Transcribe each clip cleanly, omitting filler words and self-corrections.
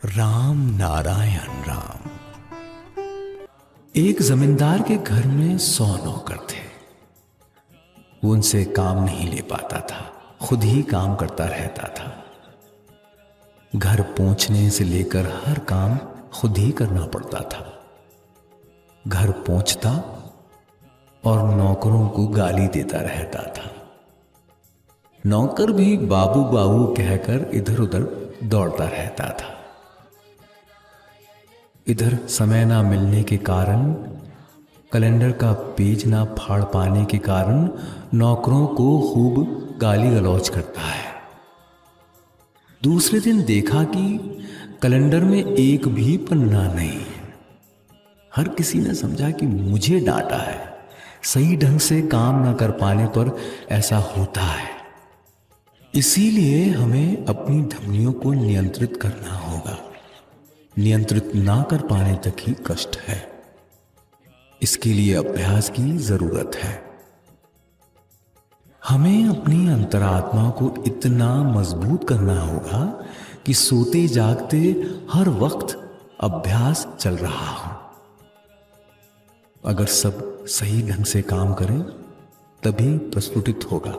राम नारायण राम। एक जमींदार के घर में 100 नौकर थे। वो उनसे काम नहीं ले पाता था, खुद ही काम करता रहता था। घर पहुंचने से लेकर हर काम खुद ही करना पड़ता था। घर पहुंचता और नौकरों को गाली देता रहता था। नौकर भी बाबू बाबू कहकर इधर उधर दौड़ता रहता था। इधर समय ना मिलने के कारण, कैलेंडर का पेज ना फाड़ पाने के कारण नौकरों को खूब गाली गलौज करता है। दूसरे दिन देखा कि कैलेंडर में एक भी पन्ना नहीं। हर किसी ने समझा कि मुझे डांटा है, सही ढंग से काम ना कर पाने पर ऐसा होता है। इसीलिए हमें अपनी धमनियों को नियंत्रित करना होगा। नियंत्रित ना कर पाने तक ही कष्ट है। इसके लिए अभ्यास की जरूरत है। हमें अपनी अंतरात्मा को इतना मजबूत करना होगा कि सोते जागते हर वक्त अभ्यास चल रहा हो। अगर सब सही ढंग से काम करें तभी प्रस्फुटित होगा।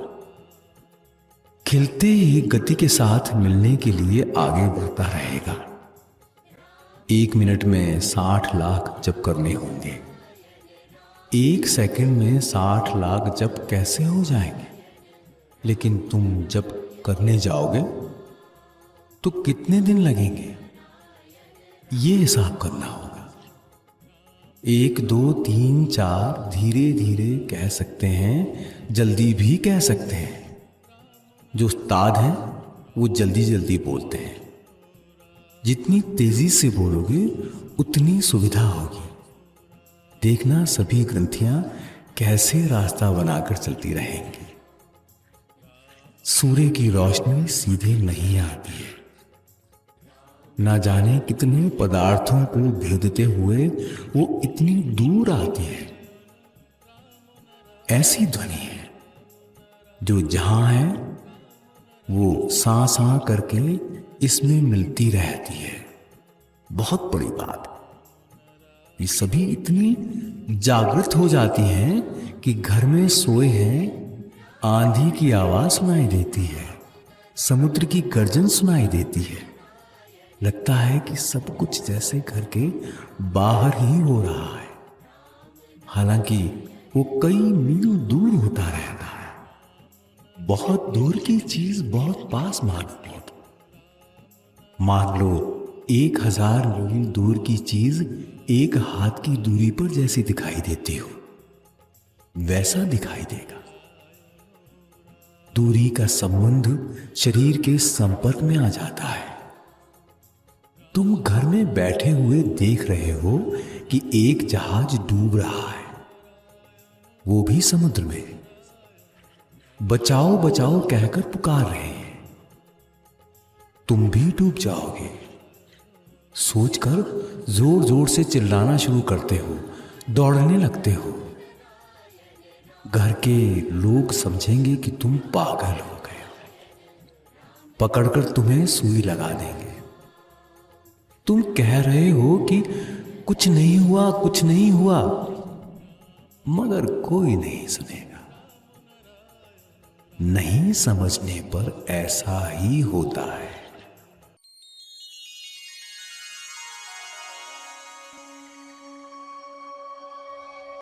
खिलते ही गति के साथ मिलने के लिए आगे बढ़ता रहेगा। 1 मिनट में 60 लाख जप करने होंगे। 1 सेकंड में 60 लाख जप कैसे हो जाएंगे? लेकिन तुम जप करने जाओगे तो कितने दिन लगेंगे, ये हिसाब करना होगा। 1 2 3 4 धीरे धीरे कह सकते हैं, जल्दी भी कह सकते हैं। जो उस्ताद हैं वो जल्दी जल्दी बोलते हैं। जितनी तेजी से बोलोगे उतनी सुविधा होगी। देखना सभी ग्रंथियां कैसे रास्ता बनाकर चलती रहेंगी। सूर्य की रोशनी सीधे नहीं आती है। ना जाने कितने पदार्थों को भेदते हुए वो इतनी दूर आती है। ऐसी ध्वनि है जो जहां है वो सा सा करके इसमें मिलती रहती है। बहुत बड़ी बात। ये सभी इतनी जागृत हो जाती हैं कि घर में सोए हैं, आंधी की आवाज सुनाई देती है, समुद्र की गर्जन सुनाई देती है। लगता है कि सब कुछ जैसे घर के बाहर ही हो रहा है, हालांकि वो कई मील दूर होता रहता है। बहुत दूर की चीज बहुत पास मान लो 1000 मील दूर की चीज 1 हाथ की दूरी पर जैसी दिखाई देती हो, वैसा दिखाई देगा। दूरी का संबंध शरीर के संपर्क में आ जाता है। तुम घर में बैठे हुए देख रहे हो कि एक जहाज डूब रहा है, वो भी समुद्र में। बचाओ बचाओ कहकर पुकार रहे हैं। तुम भी डूब जाओगे सोचकर जोर जोर से चिल्लाना शुरू करते हो, दौड़ने लगते हो। घर के लोग समझेंगे कि तुम पागल हो गए हो, पकड़कर तुम्हें सुई लगा देंगे। तुम कह रहे हो कि कुछ नहीं हुआ, कुछ नहीं हुआ, मगर कोई नहीं सुनेगा। नहीं समझने पर ऐसा ही होता है।